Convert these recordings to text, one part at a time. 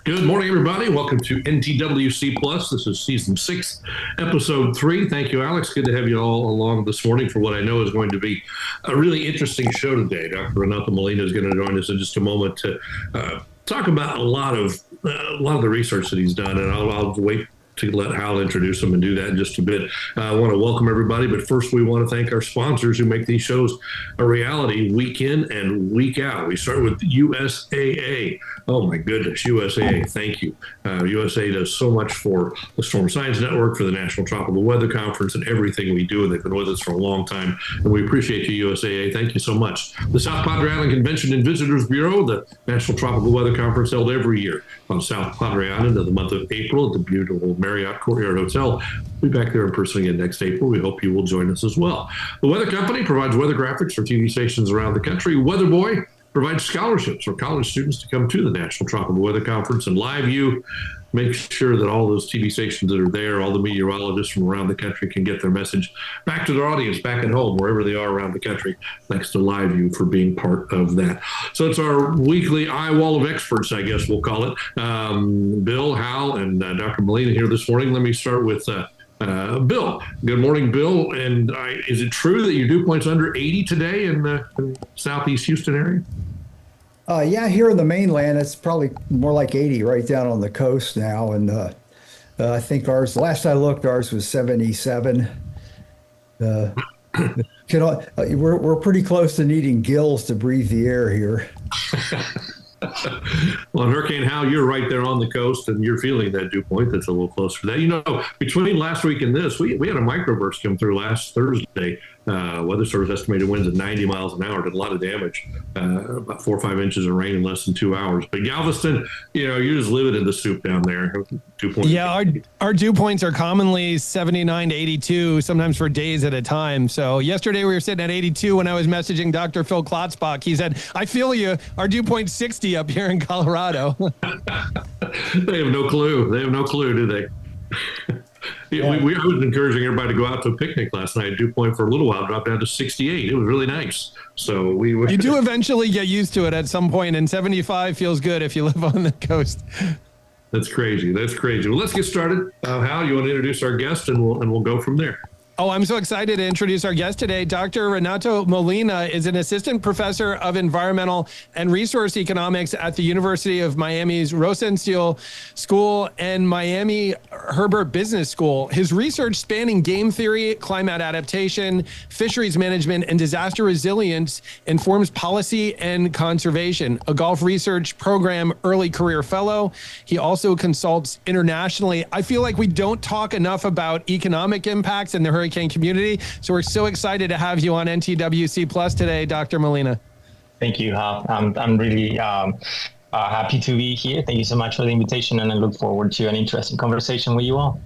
Good morning, everybody. Welcome to NTWC Plus. This is season 6, episode 3. Thank you, Alex. Good to have you all along this morning for what I know is going to be a really interesting show today. Dr. Renato Molina is going to join us in just a moment to talk about a lot of the research that he's done, and I'll wait to let Hal introduce him and do that in just a bit. I want to welcome everybody, but first we want to thank our sponsors who make these shows a reality week in and week out. We start with USAA. Oh my goodness, USAA, thank you. USAA does so much for the Storm Science Network, for the National Tropical Weather Conference, and everything we do, and they've been with us for a long time, and we appreciate you, USAA. Thank you so much. The South Padre Island Convention and Visitors Bureau, the National Tropical Weather Conference held every year on South Padre Island in the month of April at the beautiful Marriott Courtyard Hotel. We'll be back there in person again next April. We hope you will join us as well. The Weather Company provides weather graphics for TV stations around the country. Weather Boy provides scholarships for college students to come to the National Tropical Weather Conference. And LiveView makes sure that all those TV stations that are there, all the meteorologists from around the country can get their message back to their audience, back at home, wherever they are around the country. Thanks to LiveView for being part of that. So it's our weekly eye wall of experts, I guess we'll call it. Bill, Hal, and Dr. Molina here this morning. Let me start with Bill. Good morning, Bill. And is it true that your dew point's under 80 today in the southeast Houston area? Yeah, here in the mainland, it's probably more like 80 right down on the coast now. And I think last I looked, ours was 77. We're pretty close to needing gills to breathe the air here. Well, Hurricane Hal, you're right there on the coast, and you're feeling that dew point that's a little closer to that. You know, between last week and this, we had a microburst come through last Thursday. Weather Service estimated winds at 90 miles an hour, did a lot of damage, about 4 or 5 inches of rain in less than 2 hours. But Galveston, you know, you're just living in the soup down there. Dew point. Yeah, our dew points are commonly 79 to 82, sometimes for days at a time. So yesterday we were sitting at 82 when I was messaging Dr. Phil Klotzbach. He said, I feel you. Our dew point's 60 up here in Colorado. They have no clue. They have no clue, do they? Yeah. I was encouraging everybody to go out to a picnic last night. Dew point for a little while dropped down to 68. It was really nice. So you do eventually get used to it at some point, and 75 feels good if you live on the coast. That's crazy. That's crazy. Well, let's get started. Hal, you want to introduce our guest, and we'll go from there. Oh, I'm so excited to introduce our guest today. Dr. Renato Molina is an assistant professor of environmental and resource economics at the University of Miami's Rosenstiel School and Miami Herbert Business School. His research spanning game theory, climate adaptation, fisheries management, and disaster resilience informs policy and conservation. A Gulf Research Program early career fellow. He also consults internationally. I feel like we don't talk enough about economic impacts in the hurricane community. So we're so excited to have you on NTWC Plus today, Dr. Molina. Thank you, Hal. I'm really happy to be here. Thank you so much for the invitation, and I look forward to an interesting conversation with you all.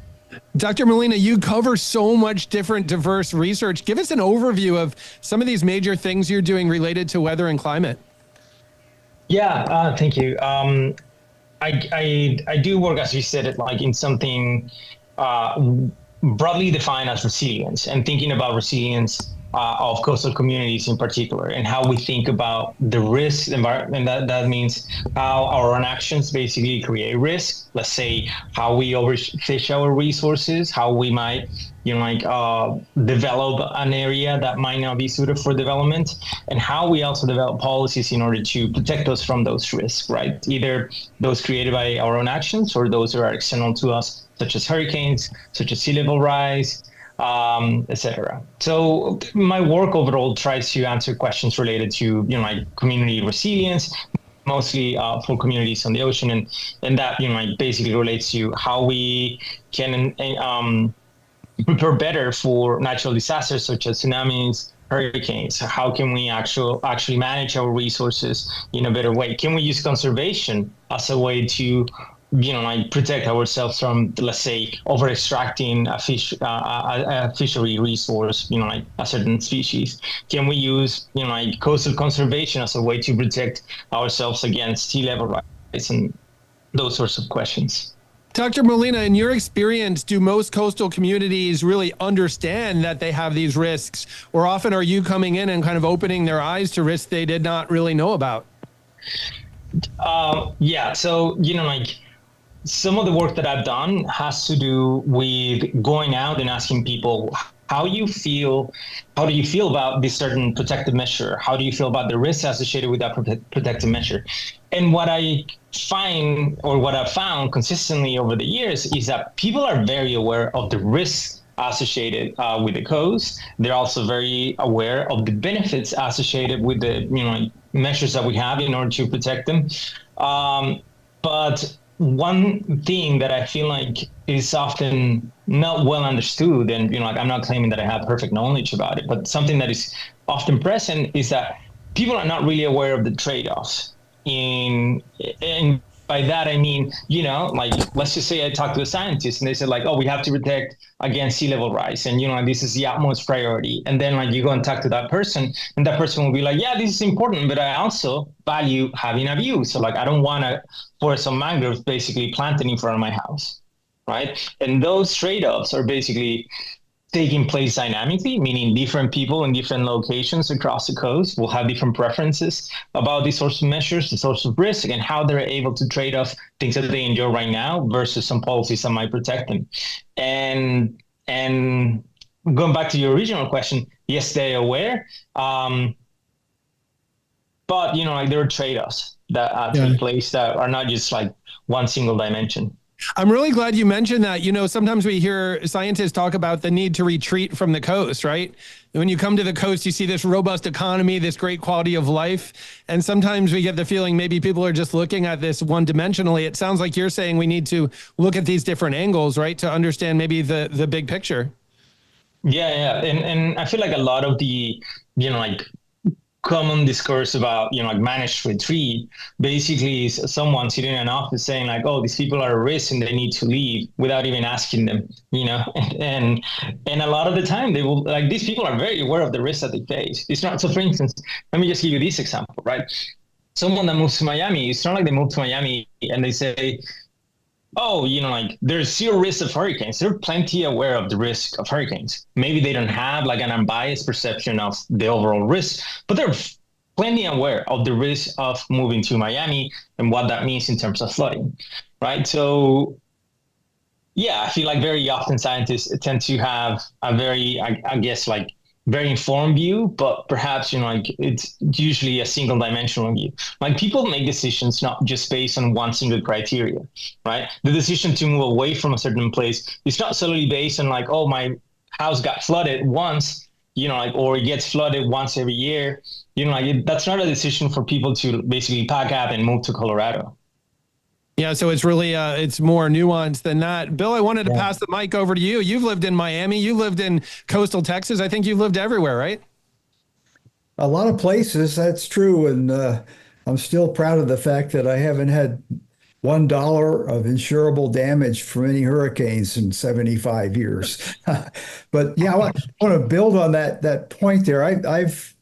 Dr. Molina, you cover so much different, diverse research. Give us an overview of some of these major things you're doing related to weather and climate. Yeah, thank you. I do work, as you said, like in something broadly defined as resilience, and thinking about resilience of coastal communities in particular, and how we think about the risk environment. That means how our own actions basically create risk. Let's say how we overfish our resources, how we might develop an area that might not be suited for development, and how we also develop policies in order to protect us from those risks, right? Either those created by our own actions or those that are external to us, such as hurricanes, such as sea level rise, etc. So my work overall tries to answer questions related to, community resilience, mostly for communities on the ocean, and that, basically relates to how we can prepare better for natural disasters such as tsunamis, hurricanes. How can we actually manage our resources in a better way? Can we use conservation as a way to protect ourselves from, let's say, over extracting a fishery resource, a certain species? Can we use, coastal conservation as a way to protect ourselves against sea level rise and those sorts of questions? Dr. Molina, in your experience, do most coastal communities really understand that they have these risks, or often are you coming in and kind of opening their eyes to risks they did not really know about? Yeah. So, some of the work that I've done has to do with going out and asking people, how do you feel about this certain protective measure? How do you feel about the risks associated with that protective measure? And what I find, or what I've found consistently over the years, is that people are very aware of the risks associated with the codes. They're also very aware of the benefits associated with the measures that we have in order to protect them. But one thing that I feel like is often not well understood, and I'm not claiming that I have perfect knowledge about it, but something that is often present is that people are not really aware of the trade-offs. And by that I mean, let's just say I talk to a scientist and they said we have to protect against sea level rise, and this is the utmost priority. And then you go and talk to that person, and that person will be like, yeah, this is important, but I also value having a view. So I don't want to forest some mangroves basically planted in front of my house, right? And those trade-offs are basically taking place dynamically, meaning different people in different locations across the coast will have different preferences about these sorts of measures, the sorts of risk, and how they're able to trade off things that they enjoy right now versus some policies that might protect them. And going back to your original question, yes, they're aware, but there are trade-offs that take place that are not just one single dimension. I'm really glad you mentioned that. Sometimes we hear scientists talk about the need to retreat from the coast, right? When you come to the coast, you see this robust economy, this great quality of life. And sometimes we get the feeling maybe people are just looking at this one dimensionally. It sounds like you're saying we need to look at these different angles, right? To understand maybe the big picture. Yeah. And I feel like a lot of the, common discourse about managed retreat basically is someone sitting in an office saying oh, these people are at risk and they need to leave without even asking them, and a lot of the time they will these people are very aware of the risks that they face. It's not so. For instance, let me just give you this example, right? Someone that moves to Miami, it's not like they move to Miami and they say, oh, there's zero risk of hurricanes. They're plenty aware of the risk of hurricanes. Maybe they don't have an unbiased perception of the overall risk, but they're plenty aware of the risk of moving to Miami and what that means in terms of flooding, right? So, yeah, I feel like very often scientists tend to have a very, I guess, very informed view, but perhaps, it's usually a single dimensional view. People make decisions not just based on one single criteria, right? The decision to move away from a certain place is not solely based on oh, my house got flooded once, or it gets flooded once every year. That's not a decision for people to basically pack up and move to Colorado. Yeah, so it's really, it's more nuanced than that. Bill, I wanted to pass the mic over to you. You've lived in Miami. You lived in coastal Texas. I think you've lived everywhere, right? A lot of places, that's true. And I'm still proud of the fact that I haven't had $1 of insurable damage from any hurricanes in 75 years. But yeah, I want to build on that point there. I've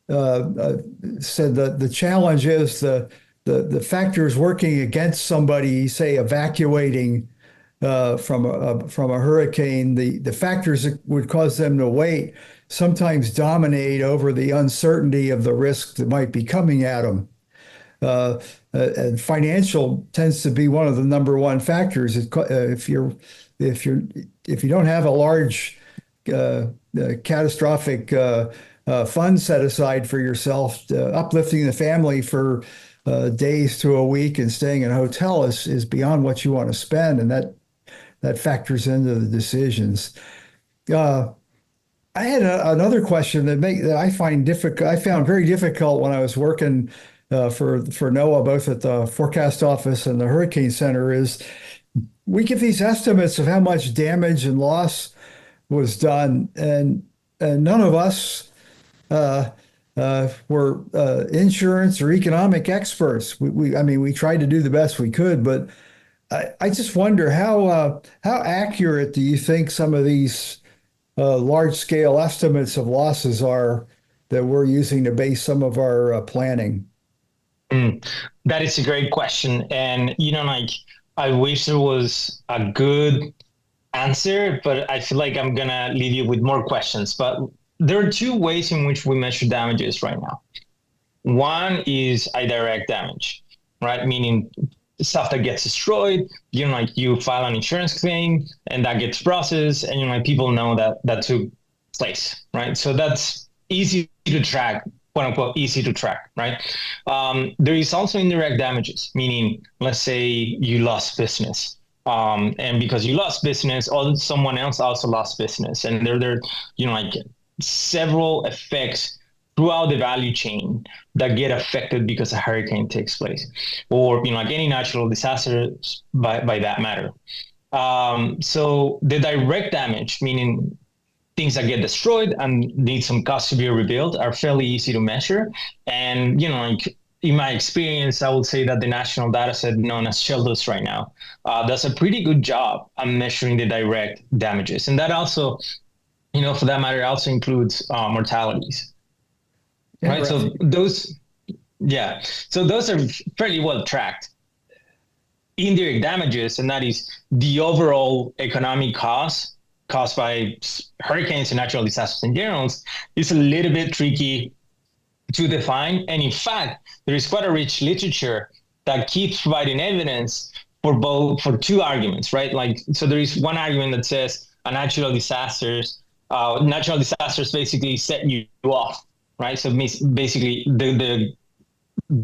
said that the challenge is the factors working against somebody, say, evacuating from a hurricane, the factors that would cause them to wait sometimes dominate over the uncertainty of the risk that might be coming at them. And financial tends to be one of the number one factors. If you don't have a large catastrophic fund set aside for yourself, uplifting the family for days to a week and staying in a hotel is beyond what you want to spend, and that factors into the decisions. I had another question that I find difficult. I found very difficult when I was working for NOAA, both at the forecast office and the Hurricane Center. Is we get these estimates of how much damage and loss was done, and none of us were insurance or economic experts. We tried to do the best we could, but I just wonder how accurate do you think some of these large scale estimates of losses are that we're using to base some of our planning? That is a great question. And, I wish there was a good answer, but I feel like I'm going to leave you with more questions. But there are two ways in which we measure damages right now. One is a direct damage, right? Meaning stuff that gets destroyed, like you file an insurance claim and that gets processed, and like people know that took place, right? So that's easy to track, quote unquote, easy to track, right? There is also indirect damages, meaning, let's say you lost business. And because you lost business, someone else also lost business. And there like several effects throughout the value chain that get affected because a hurricane takes place, or like any natural disaster by that matter. So the direct damage, meaning things that get destroyed and need some cost to be rebuilt, are fairly easy to measure. And like in my experience, I would say that the national data set known as SHELDOS right now does a pretty good job at measuring the direct damages. And that also, for that matter, also includes mortalities. Right. So those are fairly well tracked. Indirect damages, and that is the overall economic cost caused by hurricanes and natural disasters in general, is a little bit tricky to define. And in fact, there is quite a rich literature that keeps providing evidence for two arguments, right? Like, so there is one argument that says natural disasters basically set you off, right? So basically the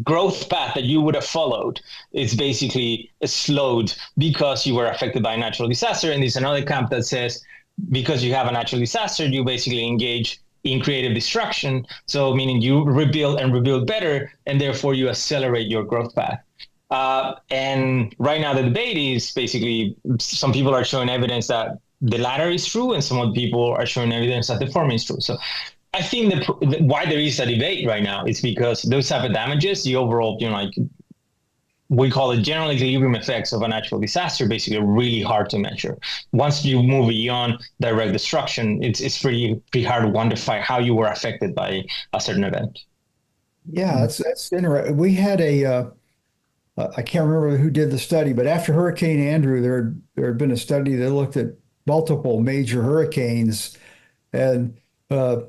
growth path that you would have followed is basically slowed because you were affected by a natural disaster. And there's another camp that says, because you have a natural disaster, you basically engage in creative destruction. So meaning you rebuild and rebuild better, and therefore you accelerate your growth path. And right now the debate is basically, some people are showing evidence that the latter is true, and some people are showing evidence that the former is true. So I think why there is a debate right now is because those type of damages, the overall, like we call it general equilibrium effects of a natural disaster, basically really hard to measure. Once you move beyond direct destruction, it's pretty hard to quantify how you were affected by a certain event. Yeah, that's interesting. We had I can't remember who did the study, but after Hurricane Andrew, there had been a study that looked at multiple major hurricanes and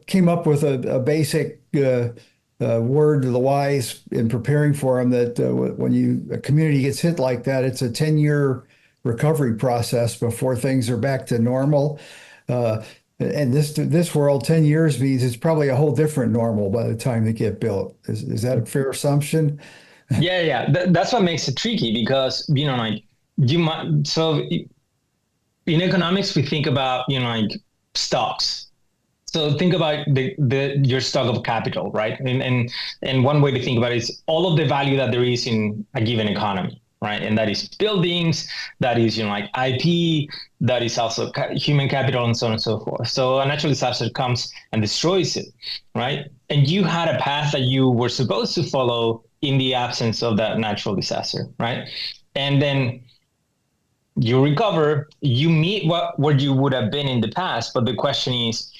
came up with a basic word to the wise in preparing for them, that when a community gets hit like that, it's a 10-year recovery process before things are back to normal. And this world, 10 years means it's probably a whole different normal by the time they get built. Is that a fair assumption? Yeah. That's what makes it tricky, because, like you might, so in economics, we think about, like stocks. So think about your stock of capital, right? And one way to think about it is all of the value that there is in a given economy, right? And that is buildings, that is, like IP, that is also human capital, and so on and so forth. So a natural disaster comes and destroys it, right? And you had a path that you were supposed to follow in the absence of that natural disaster, right? And then you recover, you meet where you would have been in the past, but the question is,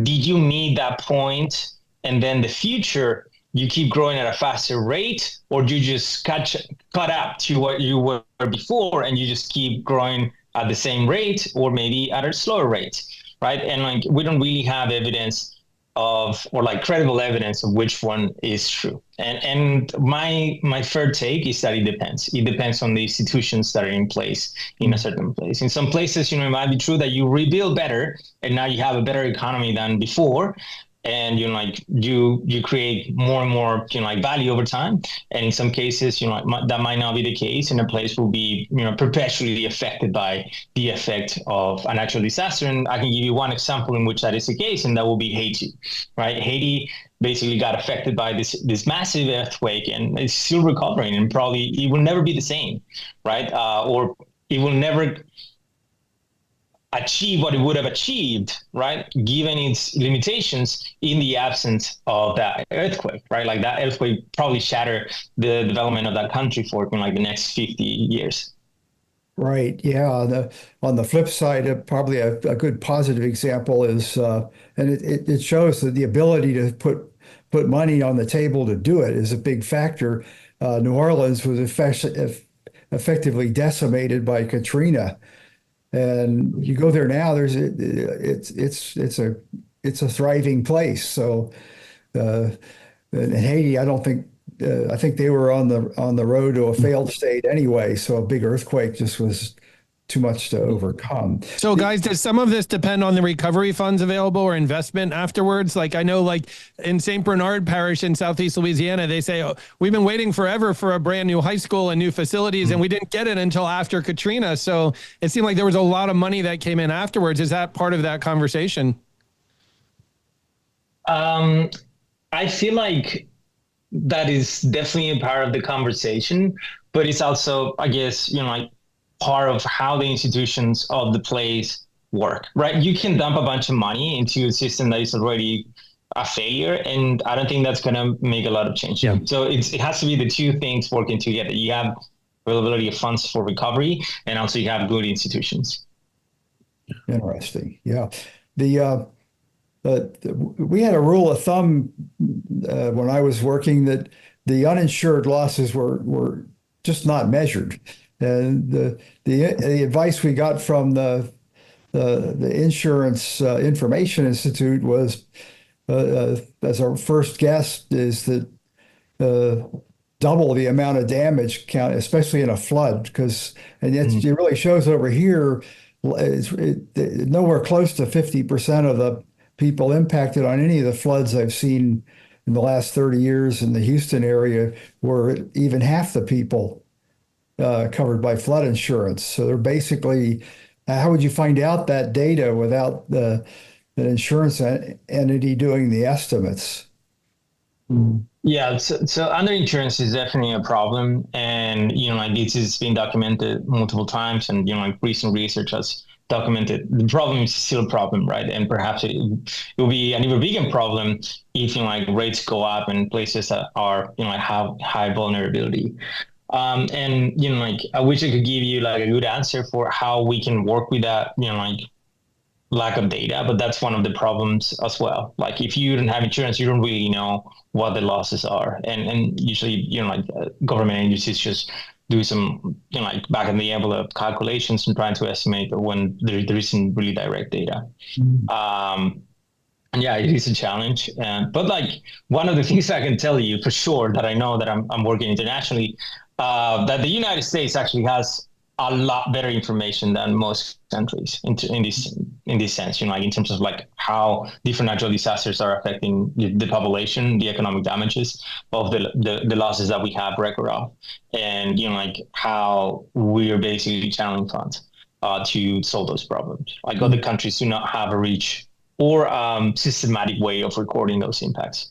did you meet that point, and then the future you keep growing at a faster rate, or do you just caught up to what you were before and you just keep growing at the same rate, or maybe at a slower rate, right? And like we don't really have evidence or credible evidence of which one is true. And my fair take is that it depends. It depends on the institutions that are in place in a certain place. In some places, it might be true that you rebuild better and now you have a better economy than before. And you create more and more value over time. And in some cases, that might not be the case, and a place will be perpetually affected by the effect of a natural disaster. And I can give you one example in which that is the case, and that will be Haiti, right? Haiti basically got affected by this massive earthquake, and it's still recovering, and probably it will never be the same, right? Or it will never achieve what it would have achieved, right, given its limitations in the absence of that earthquake, right? Like that earthquake probably shattered the development of that country for the next 50 years. Right. Yeah. On the flip side, probably a good positive example is, and it shows that the ability to put money on the table to do it is a big factor. New Orleans was effectively decimated by Katrina. And you go there now, it's a thriving place. So in Haiti, I don't think I think they were on the road to a failed state anyway. So a big earthquake just was too much to overcome. So guys, does some of this depend on the recovery funds available or investment afterwards? Like I know like in St. Bernard Parish in Southeast Louisiana, they say, oh, we've been waiting forever for a brand new high school and new facilities, and we didn't get it until after Katrina. So it seemed like there was a lot of money that came in afterwards. Is that part of that conversation? I feel like that is definitely a part of the conversation, but it's also, I guess, like part of how the institutions of the place work, right? You can dump a bunch of money into a system that is already a failure, and I don't think that's going to make a lot of change. Yeah. So it has to be the two things working together. You have availability of funds for recovery, and also you have good institutions. Interesting. Yeah. We had a rule of thumb when I was working that the uninsured losses were just not measured. And the advice we got from the Insurance Information Institute was, as our first guess, is that double the amount of damage count, especially in a flood, and it really shows over here, nowhere close to 50% of the people impacted on any of the floods I've seen in the last 30 years in the Houston area were even half the people covered by flood insurance. So they're basically, how would you find out that data without the insurance entity doing the estimates? Yeah, so underinsurance is definitely a problem, and like this has been documented multiple times, and like recent research has documented the problem is still a problem, right? And perhaps it will be an even bigger problem if like rates go up in places that are have high vulnerability. And like I wish I could give you like a good answer for how we can work with that, like lack of data, but that's one of the problems as well. Like if you don't have insurance, you don't really know what the losses are, and usually like government agencies just do some like back in the envelope calculations and trying to estimate when there isn't really direct data. And yeah, it is a challenge. But like one of the things I can tell you for sure that I know that I'm working internationally, that the United States actually has a lot better information than most countries in this sense, like in terms of like how different natural disasters are affecting the population, the economic damages of the losses that we have record of, and like how we are basically channeling funds to solve those problems. Like other countries do not have a reach or systematic way of recording those impacts.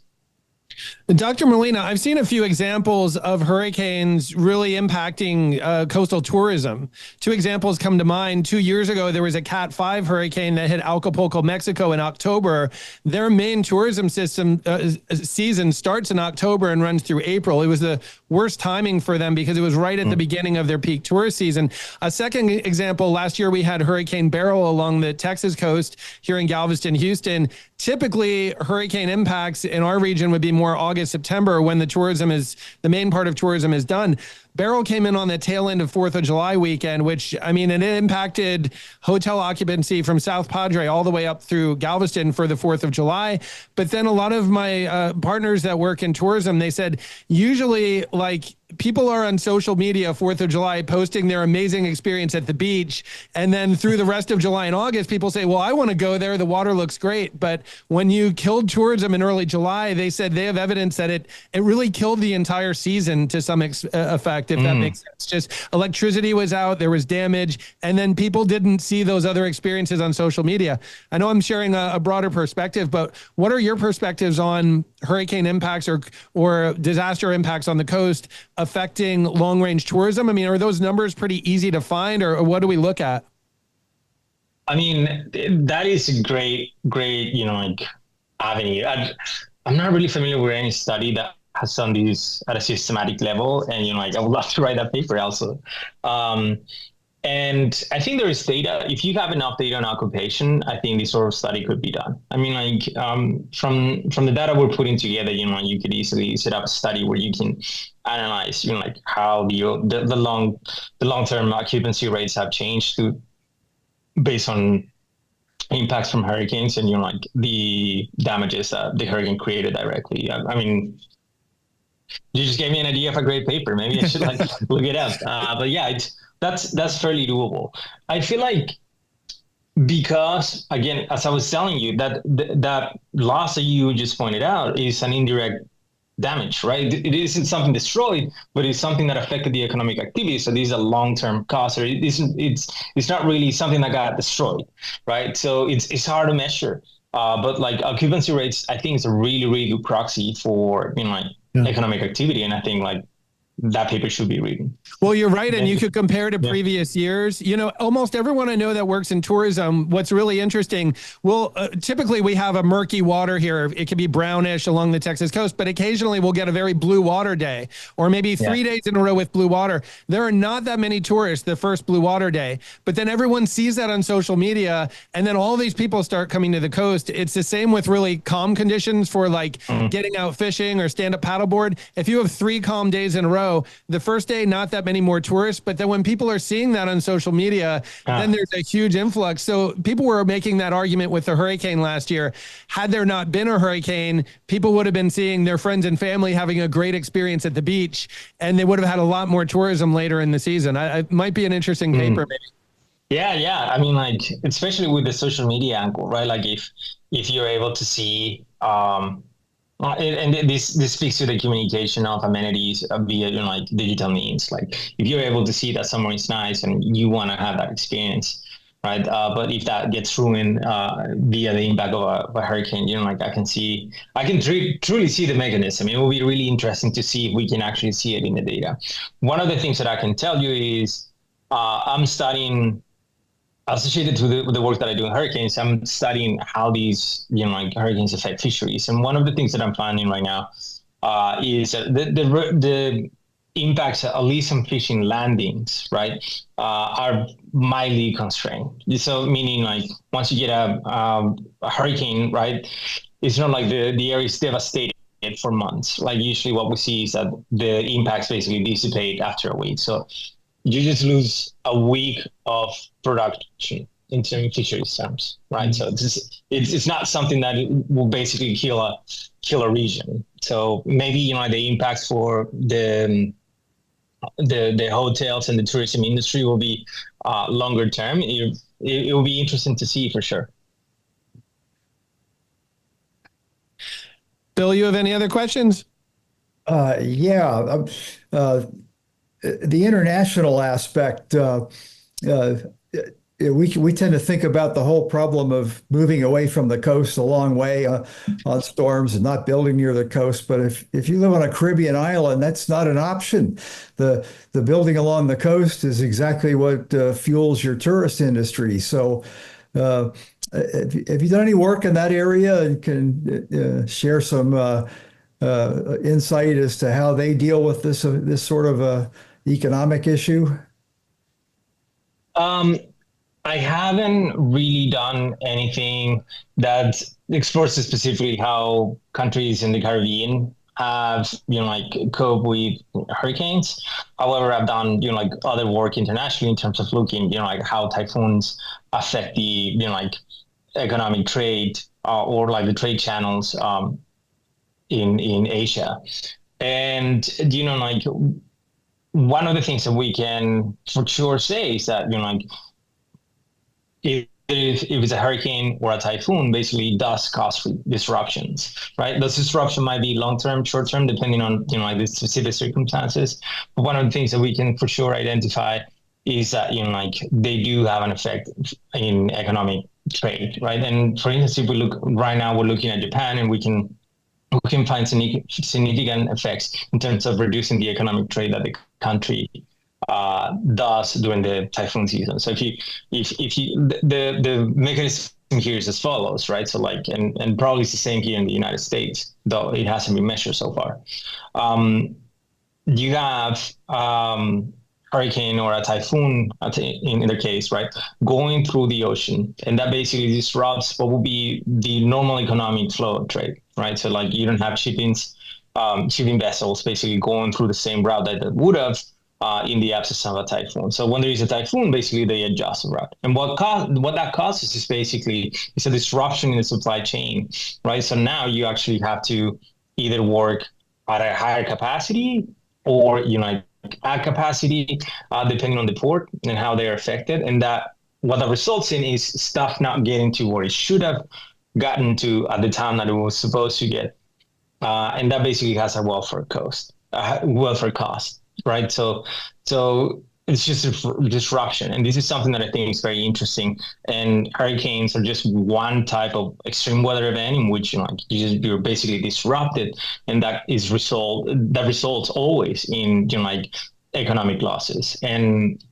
Dr. Molina, I've seen a few examples of hurricanes really impacting coastal tourism. Two examples come to mind. 2 years ago, there was a Cat 5 hurricane that hit Acapulco, Mexico in October. Their main tourism season starts in October and runs through April. It was the worst timing for them because it was right at the beginning of their peak tourist season. A second example, last year we had Hurricane Beryl along the Texas coast here in Galveston, Houston. Typically, hurricane impacts in our region would be more August, September, when the main part of tourism is done. Beryl came in on the tail end of 4th of July weekend, which, I mean, it impacted hotel occupancy from South Padre all the way up through Galveston for the 4th of July. But then a lot of my partners that work in tourism, they said, usually like people are on social media 4th of July posting their amazing experience at the beach. And then through the rest of July and August, people say, well, I want to go there. The water looks great. But when you killed tourism in early July, they said they have evidence that it really killed the entire season to some effect, if that makes sense. Just electricity was out, there was damage, and then people didn't see those other experiences on social media. I know I'm sharing a broader perspective, but what are your perspectives on hurricane impacts or disaster impacts on the coast affecting long-range tourism? I mean, are those numbers pretty easy to find, or what do we look at? I mean, that is a great, like avenue. I'm not really familiar with any study that has done this at a systematic level, and like I would love to write that paper also. And I think there is data. If you have enough data on occupation, I think this sort of study could be done. I mean, like from the data we're putting together, you could easily set up a study where you can analyze, like how the long-term occupancy rates have changed based on impacts from hurricanes and like the damages that the hurricane created directly. I mean, You just gave me an idea of a great paper. Maybe I should like look it up. But yeah, that's fairly doable. I feel like because again, as I was telling you, that loss that you just pointed out is an indirect damage, right? It isn't something destroyed, but it's something that affected the economic activity. So this is a long-term cost, or it's not really something that got destroyed, right? So it's hard to measure. But like occupancy rates, I think is a really, really good proxy for economic activity, and I think like that paper should be reading. Well, you're right. And you could compare to previous years. Almost everyone I know that works in tourism, what's really interesting, typically we have a murky water here. It can be brownish along the Texas coast, but occasionally we'll get a very blue water day, or maybe 3 days in a row with blue water. There are not that many tourists the first blue water day, but then everyone sees that on social media, and then all these people start coming to the coast. It's the same with really calm conditions for like getting out fishing or stand-up paddleboard. If you have 3 calm days in a row, the first day, not that many more tourists, but then when people are seeing that on social media, then there's a huge influx. So people were making that argument with the hurricane last year. Had there not been a hurricane, people would have been seeing their friends and family having a great experience at the beach, and they would have had a lot more tourism later in the season. It might be an interesting paper, maybe. Yeah. I mean, like, especially with the social media angle, right? Like if you're able to see, and this speaks to the communication of amenities via like digital means. Like if you're able to see that somewhere is nice and you want to have that experience, right? But if that gets ruined via the impact of a hurricane, like I can truly see the mechanism. It will be really interesting to see if we can actually see it in the data. One of the things that I can tell you is I'm studying. Associated with the work that I do in hurricanes, I'm studying how these, like hurricanes affect fisheries. And one of the things that I'm finding right now is the impacts, at least on fishing landings, right, are mildly constrained. So meaning like once you get a hurricane, right, it's not like the area is devastated for months. Like usually what we see is that the impacts basically dissipate after a week. So you just lose a week of production in terms of fisheries terms, right? So it's not something that will basically kill a region. So maybe the impacts for the hotels and the tourism industry will be longer term. It will be interesting to see for sure. Bill, you have any other questions? The international aspect, we tend to think about the whole problem of moving away from the coast a long way on storms and not building near the coast. But if you live on a Caribbean island, that's not an option. The building along the coast is exactly what fuels your tourist industry. So have you done any work in that area and can share some insight as to how they deal with this sort of economic issue? I haven't really done anything that explores specifically how countries in the Caribbean have, cope with hurricanes. However, I've done, other work internationally in terms of looking, how typhoons affect the, economic trade or the trade channels in Asia. And, one of the things that we can for sure say is that, if it's a hurricane or a typhoon, basically it does cause disruptions, right? Those disruptions might be long-term, short-term, depending on, the specific circumstances. But one of the things that we can for sure identify is that, they do have an effect in economic trade, right? And for instance, if we look right now, we're looking at Japan, and we can find significant effects in terms of reducing the economic trade that the country does during the typhoon season. So if you the mechanism here is as follows, right? So and probably it's the same here in the United States, though it hasn't been measured so far. You have hurricane or a typhoon in their case, right, going through the ocean, and that basically disrupts what would be the normal economic flow of trade, right? So you don't have shipping vessels basically going through the same route that they would have in the absence of a typhoon. So when there is a typhoon, basically they adjust the route. And what that causes is basically it's a disruption in the supply chain, right? So now you actually have to either work at a higher capacity or, at capacity, depending on the port and how they're affected. And that what that results in is stuff not getting to where it should have gotten to at the time that it was supposed to get. And that basically has a welfare cost, right? So it's just a disruption. And this is something that I think is very interesting. And hurricanes are just one type of extreme weather event in which you're basically disrupted, and that results always in economic losses. And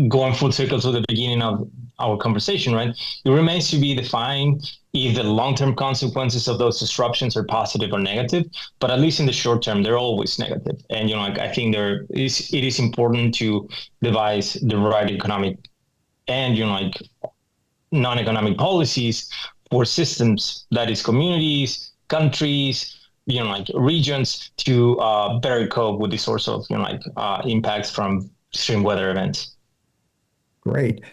going full circle to the beginning of our conversation, right? It remains to be defined if the long-term consequences of those disruptions are positive or negative, but at least in the short term, they're always negative. And, I think it is important to devise the right economic and, non-economic policies for systems, that is communities, countries, regions, to better cope with the sorts of, impacts from extreme weather events. Great.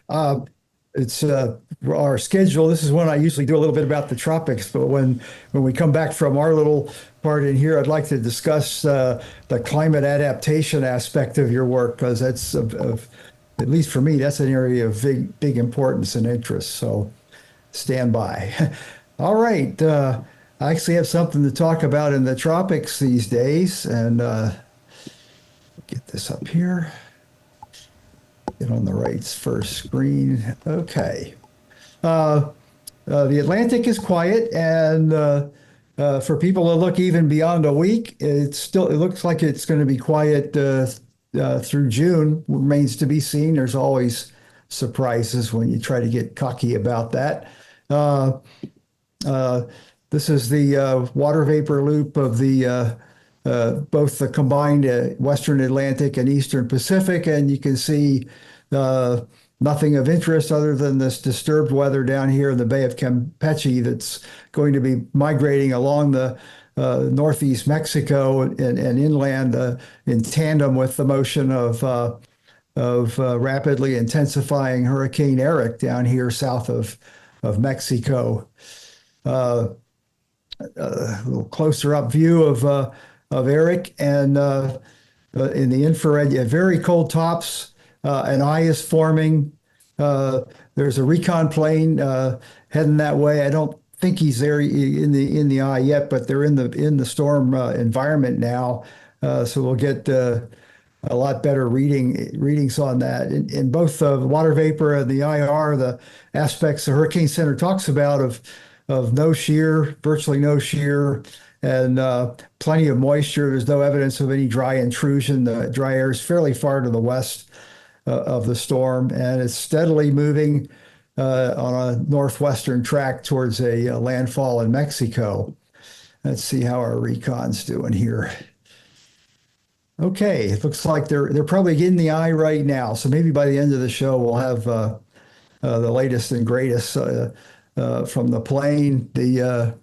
It's our schedule. This is when I usually do a little bit about the tropics, but when we come back from our little part in here, I'd like to discuss the climate adaptation aspect of your work, because that's, at least for me, that's an area of big importance and interest. So stand by. All right. I actually have something to talk about in the tropics these days, and get this up here. Get on the right first screen. Okay. The Atlantic is quiet, and for people to look even beyond a week, it looks like it's going to be quiet through June. Remains to be seen. There's always surprises when you try to get cocky about that. This is the water vapor loop of the both the combined Western Atlantic and Eastern Pacific, and you can see nothing of interest other than this disturbed weather down here in the Bay of Campeche that's going to be migrating along the northeast Mexico and inland in tandem with the motion of rapidly intensifying Hurricane Eric down here south of Mexico. A little closer up view of Eric, and in the infrared, very cold tops. An eye is forming. There's a recon plane heading that way. I don't think he's there in the eye yet, but they're in the storm environment now. So we'll get a lot better readings on that. In both the water vapor and the IR, the aspects the Hurricane Center talks about of no shear, virtually no shear, and plenty of moisture. There's no evidence of any dry intrusion. The dry air is fairly far to the west of the storm, and it's steadily moving on a northwestern track towards a landfall in Mexico. Let's see how our recon's doing here. Okay, it looks like they're probably getting the eye right now. So maybe by the end of the show, we'll have the latest and greatest from the plane. The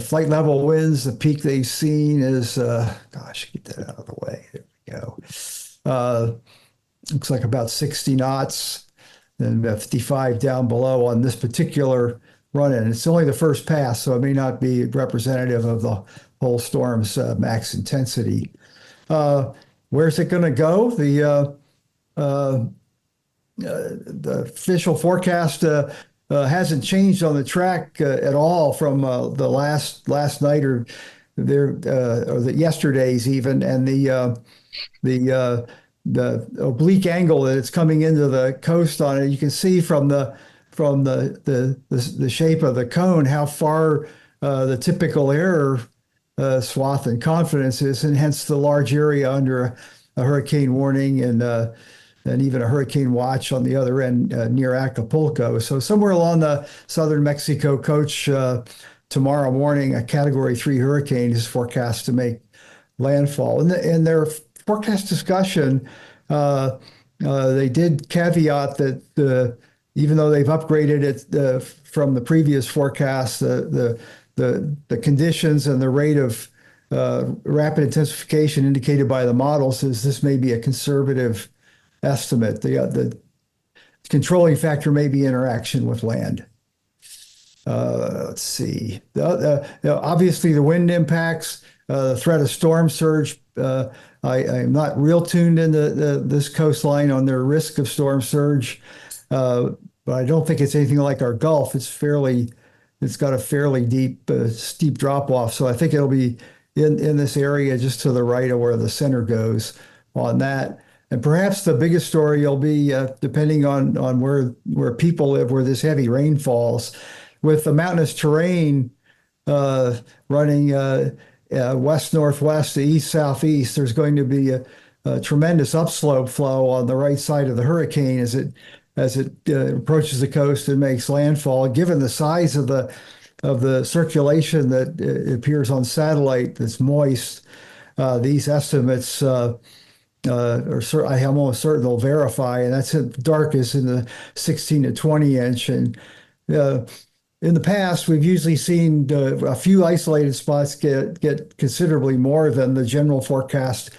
flight level winds, the peak they've seen is, gosh, get that out of the way. There we go. Looks like about 60 knots and 55 down below on this particular run-in. It's only the first pass, so it may not be representative of the whole storm's max intensity. Where's it going to go? The official forecast hasn't changed on the track at all from the last night or the yesterday's even, and the oblique angle that it's coming into the coast on it. You can see from the shape of the cone how far the typical error swath and confidence is, and hence the large area under a hurricane warning and even a hurricane watch on the other end near Acapulco. So somewhere along the southern Mexico coast tomorrow morning, a Category 3 hurricane is forecast to make landfall. In their forecast discussion, they did caveat that even though they've upgraded it from the previous forecast, the conditions and the rate of rapid intensification indicated by the models is this may be a conservative estimate. The controlling factor may be interaction with land. Let's see. Obviously, the wind impacts the threat of storm surge. I'm not real tuned into this coastline on their risk of storm surge, but I don't think it's anything like our Gulf. It's got a fairly deep, steep drop off. So I think it'll be in this area just to the right of where the center goes on that. And perhaps the biggest story will be, depending on where people live, where this heavy rain falls, with the mountainous terrain running west-northwest to east-southeast, there's going to be a tremendous upslope flow on the right side of the hurricane as it approaches the coast and makes landfall. Given the size of the circulation that appears on satellite that's moist, these estimates I'm almost certain they'll verify, and that's at darkest in the 16 to 20 inch. And in the past, we've usually seen a few isolated spots get considerably more than the general forecast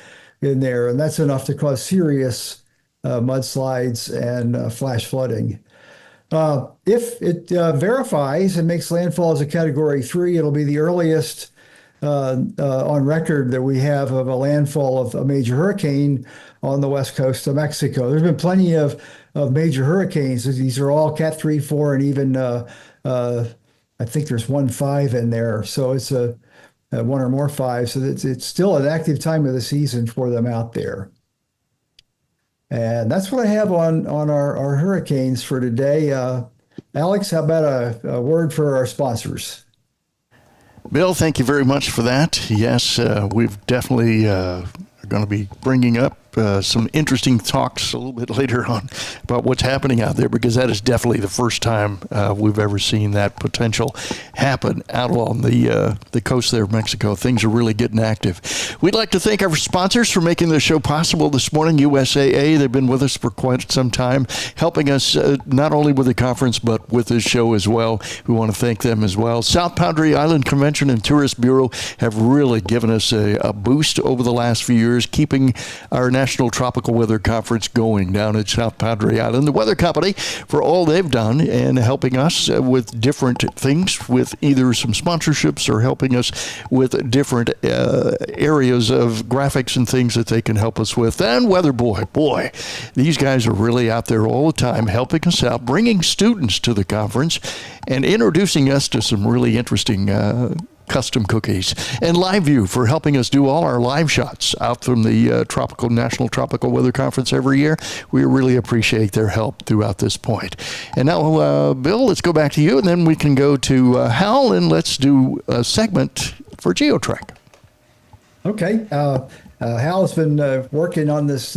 in there, and that's enough to cause serious mudslides and flash flooding. If it verifies and makes landfall as a Category 3, it'll be the earliest on record that we have of a landfall of a major hurricane on the west coast of Mexico. There's been plenty of major hurricanes. These are all Cat 3, 4, and even I think there's 1 5 in there. So it's a one or more 5. So it's still an active time of the season for them out there. And that's what I have on our hurricanes for today. Alex, how about a word for our sponsors? Bill, thank you very much for that. Yes, we've definitely going to be bringing up some interesting talks a little bit later on about what's happening out there, because that is definitely the first time we've ever seen that potential happen out along the coast there of Mexico. Things are really getting active. We'd like to thank our sponsors for making the show possible this morning. USAA, they've been with us for quite some time, helping us not only with the conference but with this show as well. We want to thank them as well. South Padre Island Convention and Tourist Bureau have really given us a boost over the last few years, keeping our National Tropical Weather Conference going down at South Padre Island. The Weather Company for all they've done and helping us with different things, with either some sponsorships or helping us with different areas of graphics and things that they can help us with. And Weather Boy, these guys are really out there all the time helping us out, bringing students to the conference and introducing us to some really interesting custom cookies. And Live View for helping us do all our live shots out from the National Tropical Weather Conference every year. We really appreciate their help throughout this point. And now, Bill, let's go back to you, and then we can go to Hal, and let's do a segment for GeoTrek. Okay. Hal's been working on this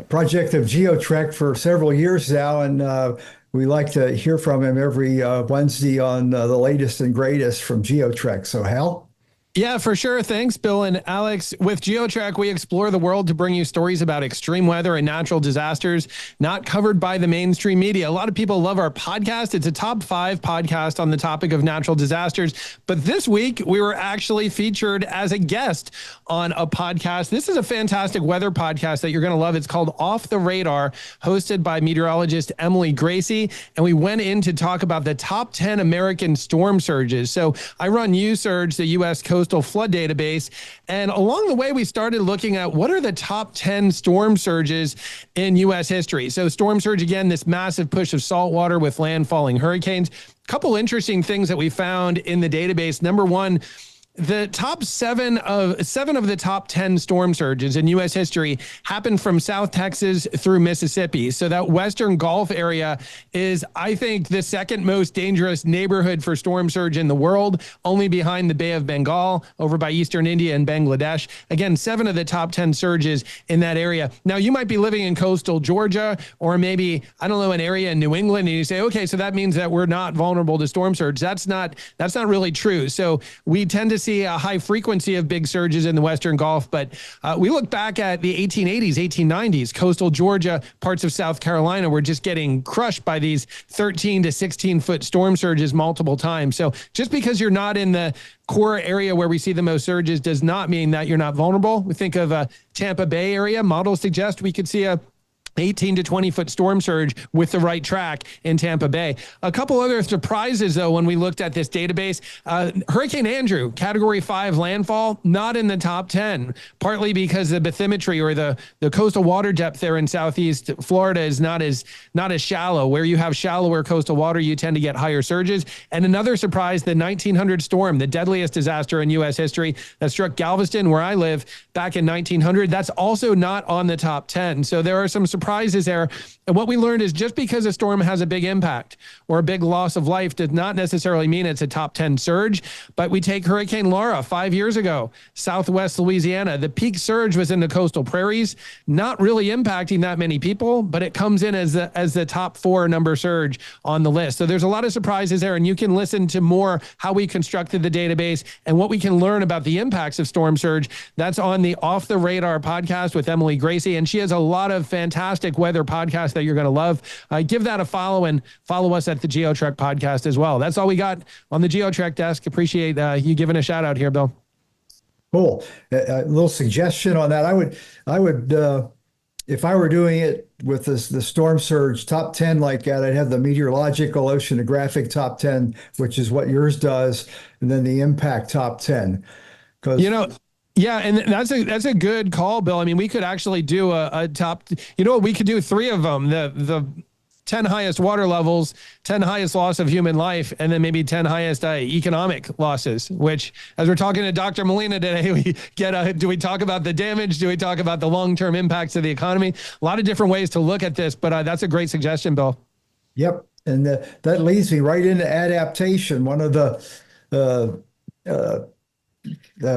project of GeoTrek for several years now, and we like to hear from him every Wednesday on the latest and greatest from GeoTrek. So, Hal? Yeah, for sure. Thanks, Bill and Alex. With GeoTrek, we explore the world to bring you stories about extreme weather and natural disasters not covered by the mainstream media. A lot of people love our podcast. It's a top 5 podcast on the topic of natural disasters. But this week, we were actually featured as a guest on a podcast. This is a fantastic weather podcast that you're going to love. It's called Off the Radar, hosted by meteorologist Emily Gracie. And we went in to talk about the top 10 American storm surges. So I run USurge, the U.S. Coastal Flood Database. And along the way, we started looking at what are the top 10 storm surges in U.S. history. So storm surge, again, this massive push of salt water with landfalling hurricanes. A couple interesting things that we found in the database. Number one, the top seven of the top 10 storm surges in U.S. history happened from South Texas through Mississippi. So that Western Gulf area is, I think, the second most dangerous neighborhood for storm surge in the world, only behind the Bay of Bengal over by Eastern India and Bangladesh. Again, 7 of the top 10 surges in that area. Now, you might be living in coastal Georgia or maybe, I don't know, an area in New England, and you say, okay, so that means that we're not vulnerable to storm surge. That's not really true. So we tend to see a high frequency of big surges in the Western Gulf, but we look back at the 1880s, 1890s, coastal Georgia, parts of South Carolina were just getting crushed by these 13 to 16 foot storm surges multiple times. So just because you're not in the core area where we see the most surges does not mean that you're not vulnerable. We think of a Tampa Bay area. Models suggest we could see a 18 to 20 foot storm surge with the right track in Tampa Bay. A couple other surprises, though, when we looked at this database. Hurricane Andrew, Category 5 landfall, not in the top 10, partly because the bathymetry or the coastal water depth there in southeast Florida is not as shallow. Where you have shallower coastal water, you tend to get higher surges. And another surprise, the 1900 storm, the deadliest disaster in U.S. history that struck Galveston, where I live, back in 1900, that's also not on the top 10. So there are some surprises there. And what we learned is just because a storm has a big impact or a big loss of life does not necessarily mean it's a top 10 surge. But we take Hurricane Laura 5 years ago, Southwest Louisiana. The peak surge was in the coastal prairies, not really impacting that many people, but it comes in as the top 4 number surge on the list. So there's a lot of surprises there, and you can listen to more how we constructed the database and what we can learn about the impacts of storm surge. That's on the Off the Radar podcast with Emily Gracie, and she has a lot of fantastic weather podcasts that you're going to love. Give that a follow and follow us at the GeoTrek podcast as well. That's all we got on the GeoTrek desk. Appreciate you giving a shout out here, Bill. Cool. A little suggestion on that. I would, if I were doing it with the storm surge top 10 like that, I'd have the meteorological oceanographic top 10, which is what yours does, and then the impact top 10. Because yeah, and that's a good call, Bill. I mean, we could actually do a top. You know what? We could do 3 of them. The 10 highest water levels, 10 highest loss of human life, and then maybe 10 highest economic losses, which, as we're talking to Dr. Molina today, we get do we talk about the damage? Do we talk about the long-term impacts of the economy? A lot of different ways to look at this, but that's a great suggestion, Bill. Yep. And that leads me right into adaptation. One of the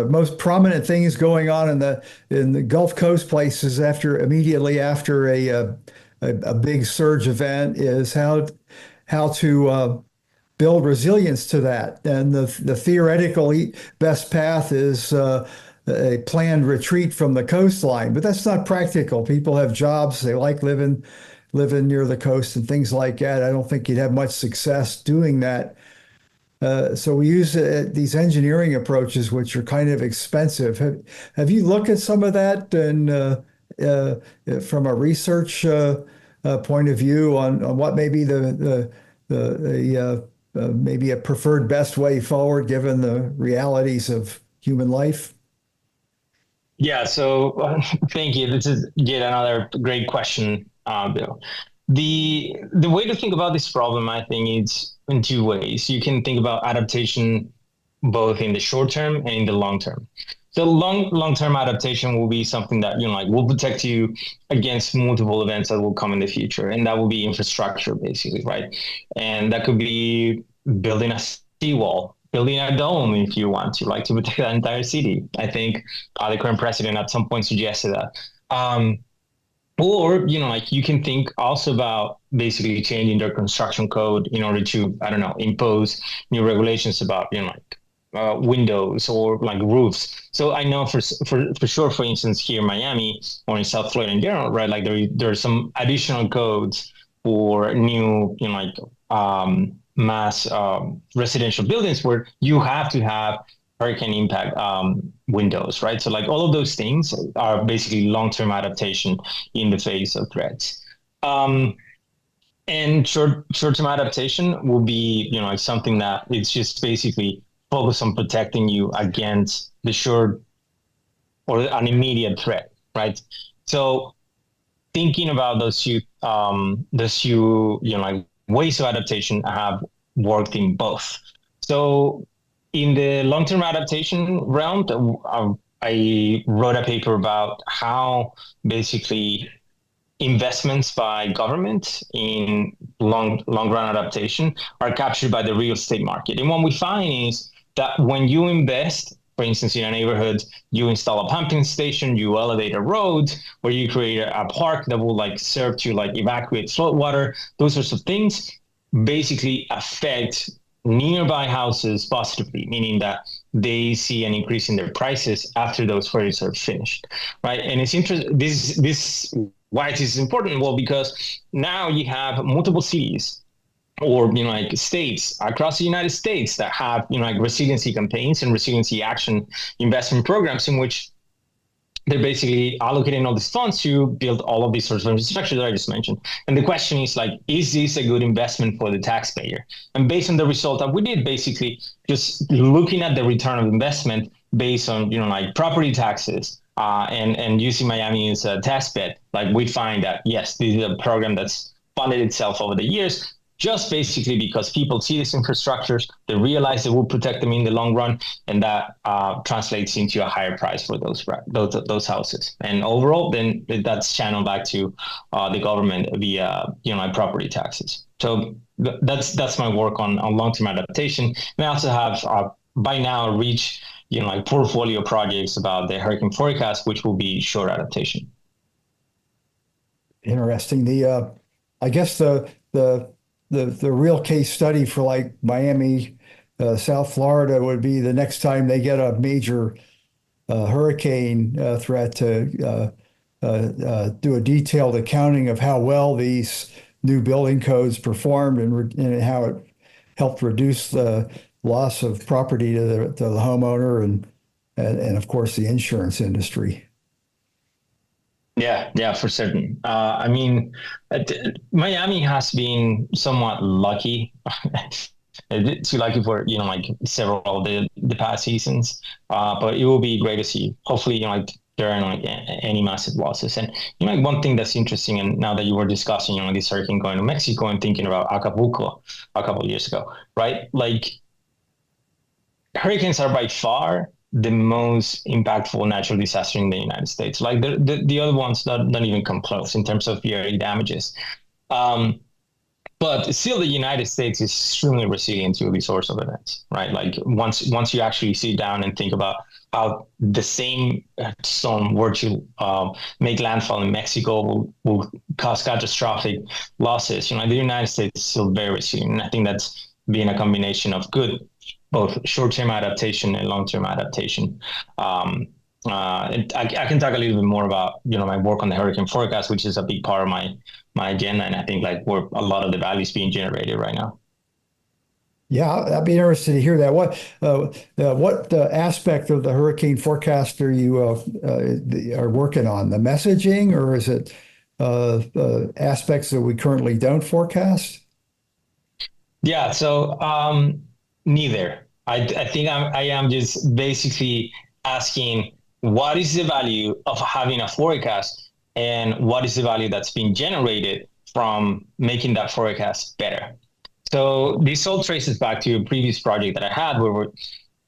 most prominent things going on in the Gulf Coast places immediately after a big surge event is how to build resilience to that. And the theoretical best path is a planned retreat from the coastline, but that's not practical. People have jobs, they like living near the coast and things like that. I don't think you'd have much success doing that. So we use these engineering approaches, which are kind of expensive. Have you looked at some of that and from a research point of view on what may be maybe a preferred best way forward given the realities of human life? Yeah, so thank you. This is yet another great question, Bill. The way to think about this problem, I think, is in 2 ways. You can think about adaptation both in the short term and in the long term. So long-term adaptation will be something that, will protect you against multiple events that will come in the future. And that will be infrastructure, basically, right? And that could be building a seawall, building a dome if you want to, to protect the entire city. I think the current president at some point suggested that. Or, you can think also about basically changing their construction code in order to, impose new regulations about, windows or roofs. So I know for sure, for instance, here in Miami or in South Florida in general, right, there are some additional codes for new, mass residential buildings where you have to have hurricane impact windows, right? So all of those things are basically long-term adaptation in the face of threats. And short-term adaptation will be, something that it's just basically focus on protecting you against the short or an immediate threat, right? So thinking about those few ways of adaptation, I have worked in both. So in the long-term adaptation realm, I wrote a paper about how basically investments by government in long-run adaptation are captured by the real estate market. And what we find is that when you invest, for instance, in a neighborhood, you install a pumping station, you elevate a road, or you create a park that will serve to evacuate flood water, those sorts of things basically affect nearby houses positively, meaning that they see an increase in their prices after those projects are finished, right? And it's interesting. This why it is important. Well, because now you have multiple cities or states across the United States that have resiliency campaigns and resiliency action investment programs in which they're basically allocating all these funds to build all of these sorts of infrastructure that I just mentioned. And the question is like, is this a good investment for the taxpayer? And based on the result that we did, basically just looking at the return of investment based on, like property taxes, and using Miami as a test bed, like we find that, yes, this is a program that's funded itself over the years, just basically because people see these infrastructures, they realize they will protect them in the long run, and that translates into a higher price for those houses. And overall, then that's channeled back to the government via like property taxes. So that's my work on long-term adaptation. And I also have by now reached like portfolio projects about the hurricane forecast, which will be short adaptation. Interesting. I guess the real case study for like Miami, South Florida would be the next time they get a major hurricane threat to do a detailed accounting of how well these new building codes performed and how it helped reduce the loss of property to the homeowner and of course the insurance industry. Yeah, for certain. I mean, Miami has been somewhat lucky. Too lucky for like several of the past seasons. But it will be great to see. Hopefully, like there aren't like any massive losses. And like one thing that's interesting, and now that you were discussing this hurricane going to Mexico and thinking about Acapulco a couple of years ago, right? Like hurricanes are by far the most impactful natural disaster in the United States. Like the other ones don't even come close in terms of yearly damages. But still, the United States is extremely resilient to these sorts of events, right? Like once you actually sit down and think about how the same storm were to make landfall in Mexico will cause catastrophic losses. The United States is still very resilient. And I think that's been a combination of good, both short-term adaptation and long-term adaptation. I can talk a little bit more about my work on the hurricane forecast, which is a big part of my agenda, and I think like where a lot of the value is being generated right now. Yeah, I'd be interested to hear that. What aspect of the hurricane forecast are you are working on? The messaging, or is it aspects that we currently don't forecast? Yeah, so neither. I think I am just basically asking what is the value of having a forecast and what is the value that's being generated from making that forecast better. So this all traces back to a previous project that I had where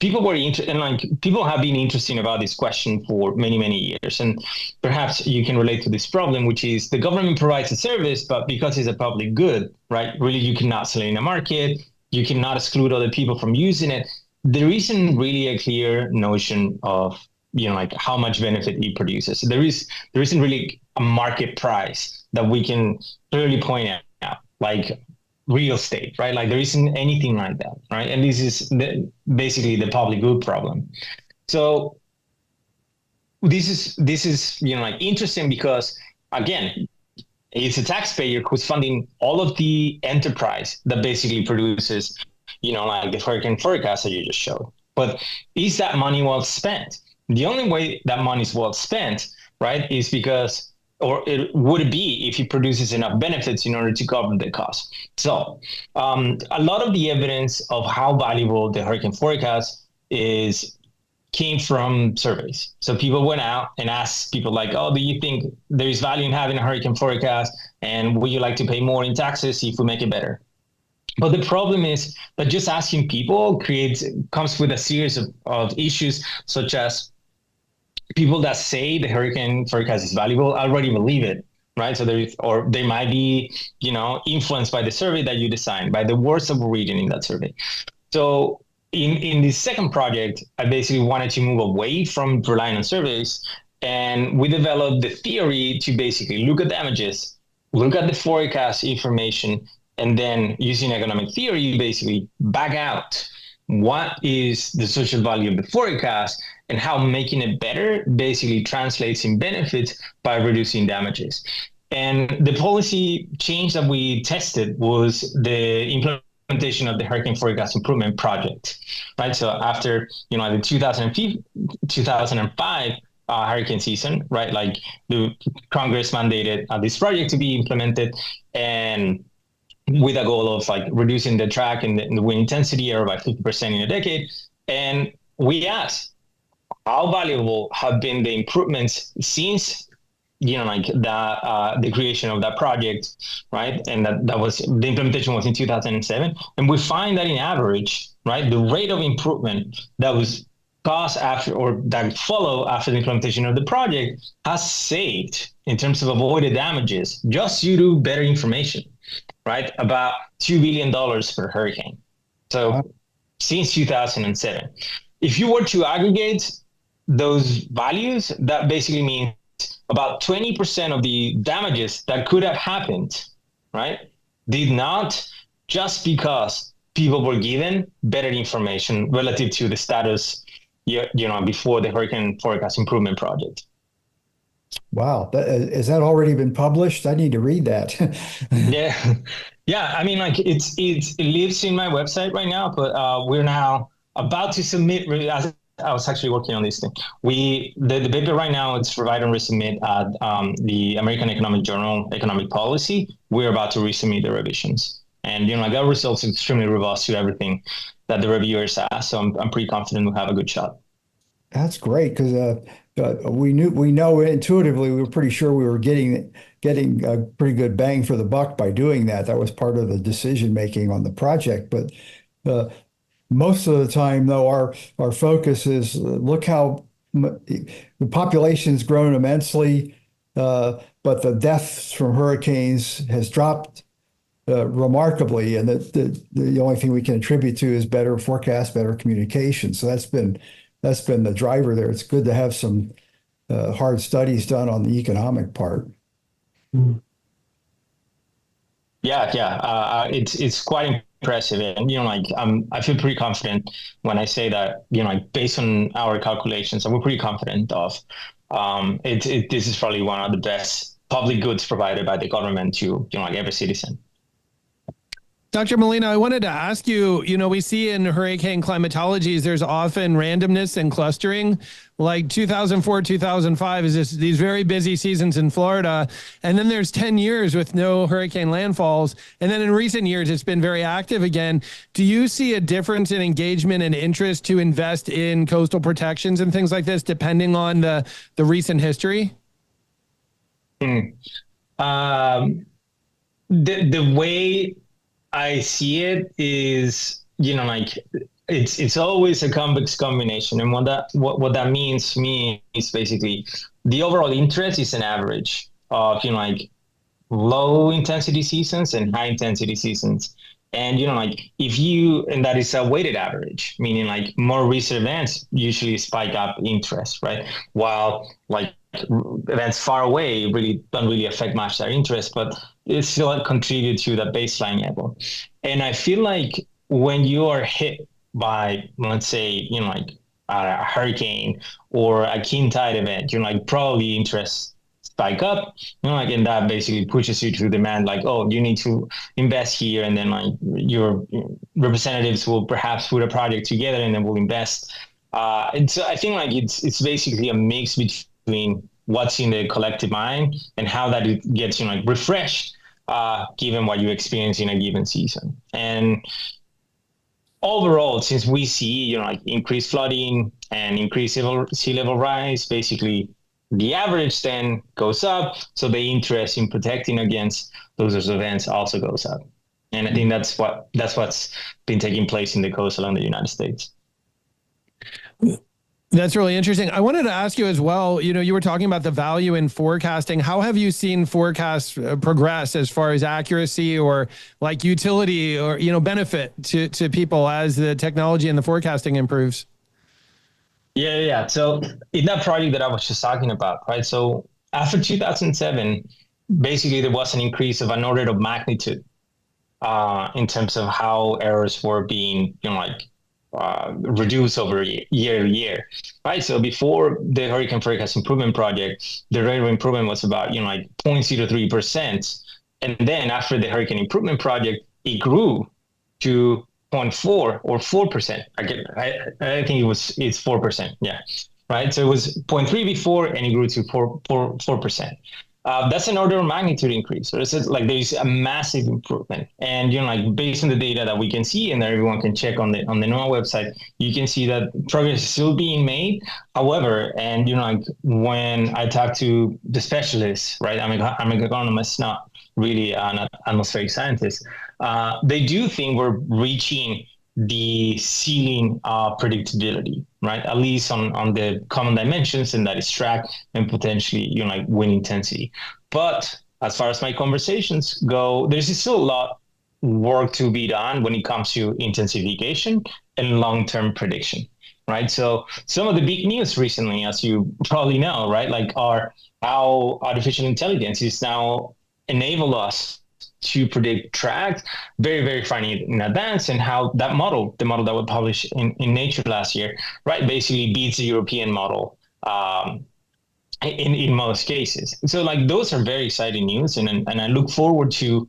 people were interested, and like people have been interested about this question for many, many years. And perhaps you can relate to this problem, which is the government provides a service, but because it's a public good, right? Really, you cannot sell it in a market. You cannot exclude other people from using it. There isn't really a clear notion of, like how much benefit it produces. So there isn't really a market price that we can clearly point out, like real estate, right? Like there isn't anything like that, right? And this is basically the public good problem. So this is like interesting because again, it's a taxpayer who's funding all of the enterprise that basically produces, like the hurricane forecast that you just showed. But is that money well spent? The only way that money is well spent, right, is because, or it would be if it produces enough benefits in order to cover the cost. So a lot of the evidence of how valuable the hurricane forecast came from surveys. So people went out and asked people like, oh, do you think there is value in having a hurricane forecast? And would you like to pay more in taxes if we make it better? But the problem is that just asking people comes with a series of issues, such as people that say the hurricane forecast is valuable already believe it, right? So they might be, influenced by the survey that you designed, by the words that we're reading in that survey. So in this second project, I basically wanted to move away from relying on surveys, and we developed the theory to basically look at damages, look at the forecast information, and then using economic theory, basically back out what is the social value of the forecast and how making it better basically translates in benefits by reducing damages. And the policy change that we tested was the implementation of the Hurricane Forecast Improvement Project, right? So after, the 2005 hurricane season, right? Like the Congress mandated this project to be implemented, and with a goal of like reducing the track and the wind intensity error by 50% in a decade. And we asked, how valuable have been the improvements since like the creation of that project, right? And that was the implementation was in 2007, and we find that in average, right, the rate of improvement that was caused after or that follow after the implementation of the project has saved in terms of avoided damages just due to better information, right? About $2 billion per hurricane. So since 2007, if you were to aggregate those values, that basically means about 20% of the damages that could have happened, right, did not, just because people were given better information relative to the status, before the Hurricane Forecast Improvement Project. Wow. Has that already been published? I need to read that. Yeah. I mean, like it lives in my website right now, but we're now about to submit. I was actually working on this thing. The paper right now, it's provide and resubmit at the American Economic Journal Economic Policy. We're about to resubmit the revisions, and that results extremely robust to everything that the reviewers asked. So I'm pretty confident we'll have a good shot. That's great, because we know intuitively, we were pretty sure we were getting a pretty good bang for the buck by doing that. That was part of the decision making on the project. But most of the time, though, our focus is look how the population's grown immensely, but the deaths from hurricanes has dropped remarkably, and the only thing we can attribute to is better forecast, better communication. So that's been the driver there. It's good to have some hard studies done on the economic part. Yeah. It's quite impressive, and I feel pretty confident when I say that based on our calculations, and we're pretty confident of this is probably one of the best public goods provided by the government to every citizen. Dr. Molina, I wanted to ask you, we see in hurricane climatologies, there's often randomness and clustering. Like 2004, 2005 is these very busy seasons in Florida. And then there's 10 years with no hurricane landfalls. And then in recent years, it's been very active again. Do you see a difference in engagement and interest to invest in coastal protections and things like this, depending on the recent history? The way I see it is, it's always a convex combination. And what that means to me is basically the overall interest is an average of, low intensity seasons and high intensity seasons. And, and that is a weighted average, meaning more recent events usually spike up interest, right? While events far away don't really affect much their interest, but it still contribute to the baseline level. And I feel like when you are hit by, let's say, a hurricane or a king tide event, probably interest spike up, and that basically pushes you to demand you need to invest here. And then your representatives will perhaps put a project together and then will invest. And so I think it's basically a mix between what's in the collective mind and how that it gets refreshed given what you experience in a given season. And overall, since we see increased flooding and increased sea level rise, basically the average then goes up, so the interest in protecting against those events also goes up. And I think that's what's been taking place in the coastal and the United States. That's really interesting. I wanted to ask you as well, you were talking about the value in forecasting. How have you seen forecasts progress as far as accuracy or utility or, benefit to people as the technology and the forecasting improves? Yeah. So in that project that I was just talking about, right? So after 2007, basically there was an increase of an order of magnitude in terms of how errors were being, reduced over year to year, right? So before the Hurricane Forecast Improvement Project, the rate of improvement was about 0.03%, and then after the Hurricane Improvement Project, it grew to 0.4 or 4%. I think it's 4%. Yeah, right? So it was zero point 0.3 before, and it grew to 4%. That's an order of magnitude increase. So it's like there's a massive improvement, and like based on the data that we can see, and that everyone can check on the NOAA website, you can see that progress is still being made. However, and like when I talk to the specialists, right? I'm an economist, not really an atmospheric scientist. They do think we're reaching the ceiling of predictability, right? At least on the common dimensions, and that is track and potentially, like wind intensity. But as far as my conversations go, there's still a lot work to be done when it comes to intensification and long-term prediction, right? So some of the big news recently, as you probably know, right, like are how artificial intelligence is now enable us to predict tracks very, very far in advance, and how that model, the model that was published in Nature last year, right, basically beats the European model in most cases. So like those are very exciting news, and I look forward to,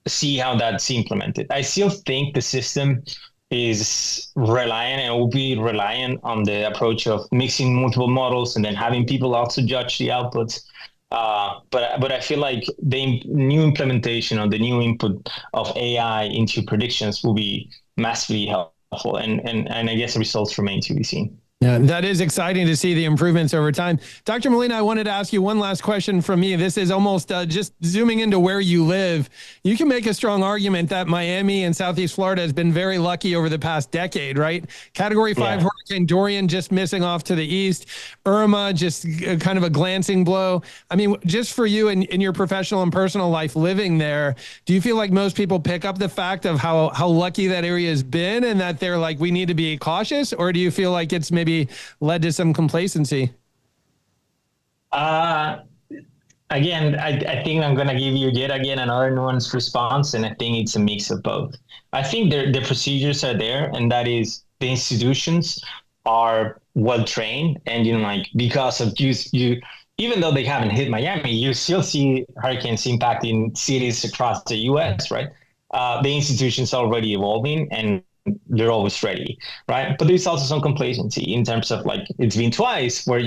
see how that's implemented. I still think the system is reliant and will be reliant on the approach of mixing multiple models and then having people also judge the outputs. But I feel like the new implementation or the new input of AI into predictions will be massively helpful, and I guess the results remain to be seen. Yeah, that is exciting to see the improvements over time. Dr. Molina, I wanted to ask you one last question from me. This is almost just zooming into where you live. You can make a strong argument that Miami and Southeast Florida has been very lucky over the past decade, right? Category 5 Hurricane Dorian just missing off to the east. Irma, just kind of a glancing blow. I mean, just for you in your professional and personal life living there, do you feel like most people pick up the fact of how lucky that area has been, and that they're like, we need to be cautious? Or do you feel like it's maybe led to some complacency? Again, I think I'm going to give you yet again another nuanced response, and I think it's a mix of both. I think the procedures are there, and that is the institutions are well trained, and like because of you even though they haven't hit Miami, you still see hurricanes impacting cities across the U.S., right? The institutions are already evolving, and they're always ready, right? But there's also some complacency in terms of like it's been twice where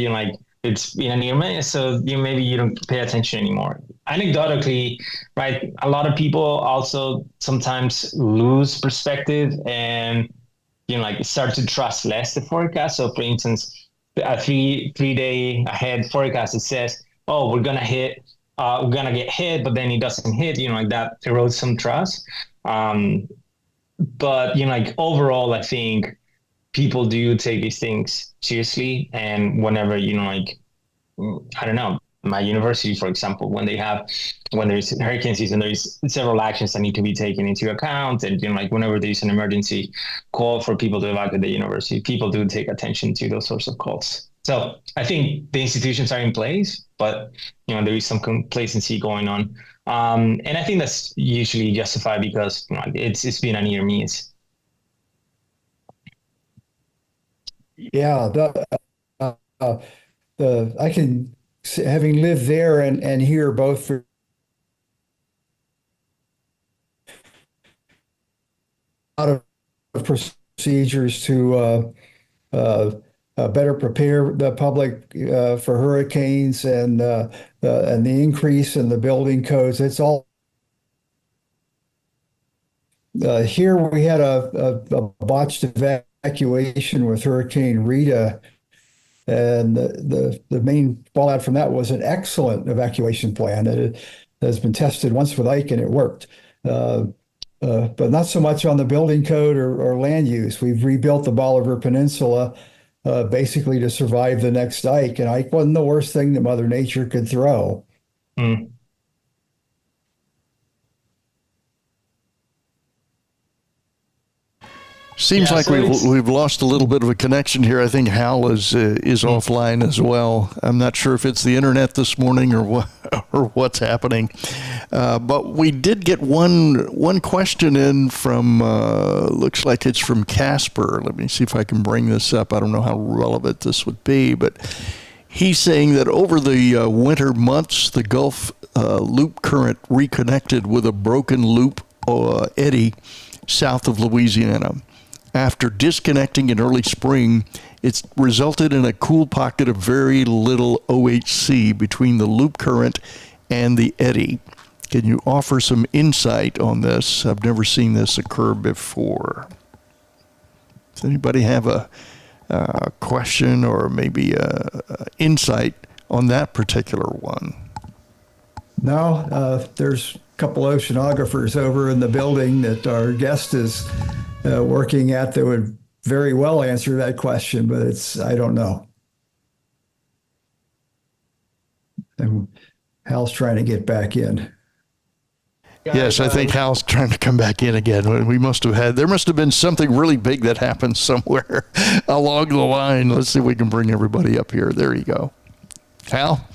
it's been a near miss, so maybe you don't pay attention anymore. Anecdotally, right, a lot of people also sometimes lose perspective and like start to trust less the forecast. So for instance, a three day ahead forecast, it says, oh, we're gonna get hit, but then it doesn't hit, like that erodes some trust. But like overall, I think people do take these things seriously, and whenever like I don't know, my university, for example, when there's hurricane season, there's several actions that need to be taken into account, and like whenever there's an emergency call for people to evacuate the university, people do take attention to those sorts of calls. So I think the institutions are in place, but there is some complacency going on. And I think that's usually justified because it's been a near miss. Yeah, I can, having lived there and here both for a lot of procedures to better prepare the public for hurricanes, and the increase in the building codes. It's all here. We had a botched evacuation with Hurricane Rita, and the main fallout from that was an excellent evacuation plan that has been tested once with Ike, and it worked. But not so much on the building code or land use. We've rebuilt the Bolivar Peninsula basically to survive the next Ike, and Ike wasn't the worst thing that Mother Nature could throw. Mm. Seems like we've lost a little bit of a connection here. I think Hal is offline as well. I'm not sure if it's the internet this morning or what's happening. But we did get one question in from looks like it's from Casper. Let me see if I can bring this up. I don't know how relevant this would be, but he's saying that over the winter months, the Gulf loop current reconnected with a broken loop eddy south of Louisiana. after disconnecting in early spring, it's resulted in a cool pocket of very little OHC between the loop current and the eddy. Can you offer some insight on this? I've never seen this occur before. Does anybody have a question or maybe insight on that particular one? No, there's a couple oceanographers over in the building that our guest is working at that would very well answer that question, but I don't know. And Hal's trying to get back in. Yes, I think Hal's trying to come back in again. There must have been something really big that happened somewhere along the line. Let's see if we can bring everybody up here. There you go. Hal?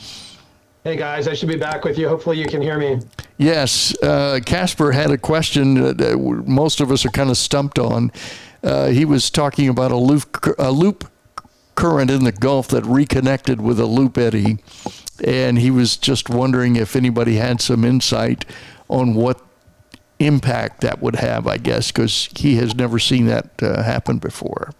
Hey guys, I should be back with you. Hopefully you can hear me. Yes, Casper had a question that most of us are kind of stumped on. He was talking about a loop current in the Gulf that reconnected with a loop eddy, and he was just wondering if anybody had some insight on what impact that would have, I guess, because he has never seen that happen before.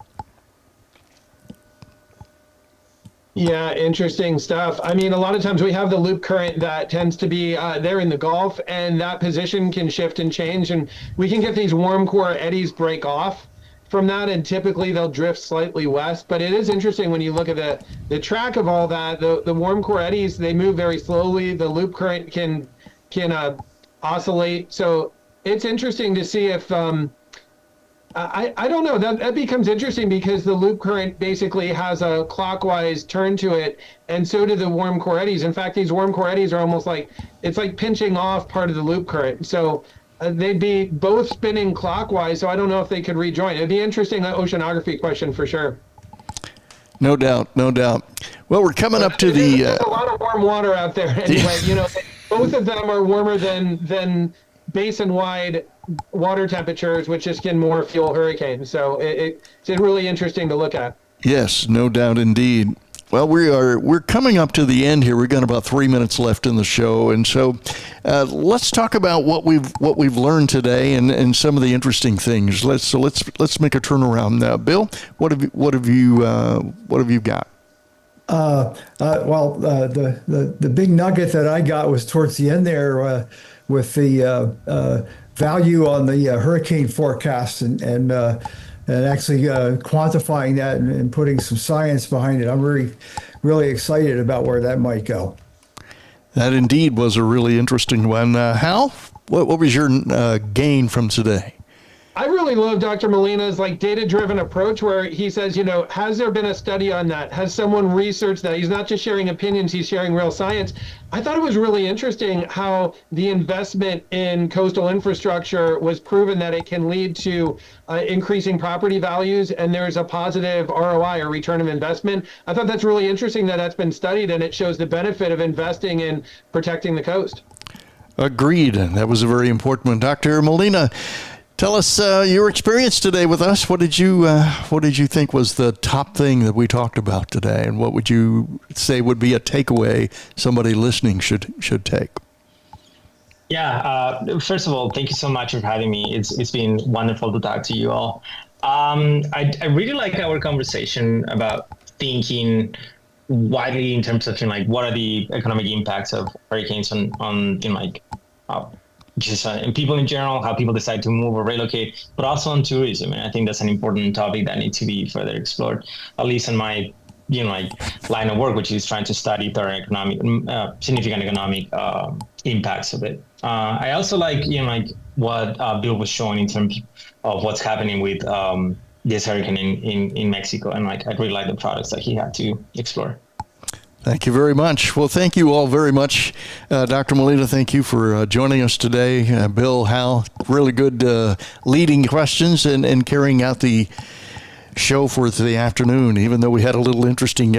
Yeah, interesting stuff. I mean, a lot of times we have the loop current that tends to be there in the Gulf, and that position can shift and change, and we can get these warm core eddies break off from that, and typically they'll drift slightly west. But it is interesting when you look at the track of all that. The warm core eddies, they move very slowly. The loop current can oscillate. So it's interesting to see if I don't know, that becomes interesting because the loop current basically has a clockwise turn to it, and so do the warm core eddies. In fact, these warm core eddies are almost like, it's like pinching off part of the loop current. So they'd be both spinning clockwise, so I don't know if they could rejoin. It'd be interesting, an oceanography question for sure. No doubt, no doubt. Well, we're coming up to There's a lot of warm water out there anyway. You know, both of them are warmer than basin-wide water temperatures, which just can more fuel hurricanes. So it's really interesting to look at. Yes, no doubt indeed. Well, we're coming up to the end here. We've got about 3 minutes left in the show, and so let's talk about what we've learned today and some of the interesting things. Let's make a turnaround now. Bill, what have you got? The big nugget that I got was towards the end there with the value on the hurricane forecast and actually quantifying that and putting some science behind it. I'm really excited about where that might go. That indeed was a really interesting one. Hal, what was your gain from today? I really love Dr. Molina's data-driven approach where he says, has there been a study on that? Has someone researched that? He's not just sharing opinions, he's sharing real science. I thought it was really interesting how the investment in coastal infrastructure was proven that it can lead to increasing property values, and there's a positive ROI or return of investment. I thought that's really interesting that that's been studied, and it shows the benefit of investing in protecting the coast. Agreed. That was a very important one. Dr. Molina, tell us your experience today with us. What did you think was the top thing that we talked about today, and what would you say would be a takeaway somebody listening should take? Yeah. First of all, thank you so much for having me. It's been wonderful to talk to you all. I really like our conversation about thinking widely in terms of what are the economic impacts of hurricanes on just people in general, how people decide to move or relocate, but also on tourism. And I think that's an important topic that needs to be further explored, at least in my line of work, which is trying to study the significant economic impacts of it. I also like what Bill was showing in terms of what's happening with this hurricane in Mexico, and I really like the products that he had to explore. Thank you very much. Well, thank you all very much. Dr. Molina, thank you for joining us today. Bill, Hal, really good leading questions and carrying out the show for the afternoon, even though we had a little interesting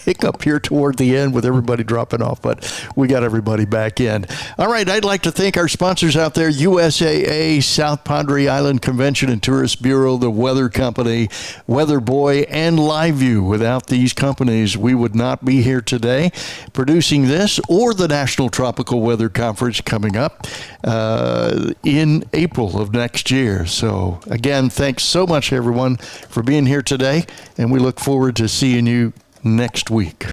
hiccup here toward the end with everybody dropping off, but we got everybody back in. All right, I'd like to thank our sponsors out there, USAA, South Padre Island Convention and Tourist Bureau, the Weather Company, Weather Boy, and LiveView. Without these companies, we would not be here today producing this or the National Tropical Weather Conference coming up in April of next year. So again, thanks so much, everyone, for being here today, and we look forward to seeing you next week.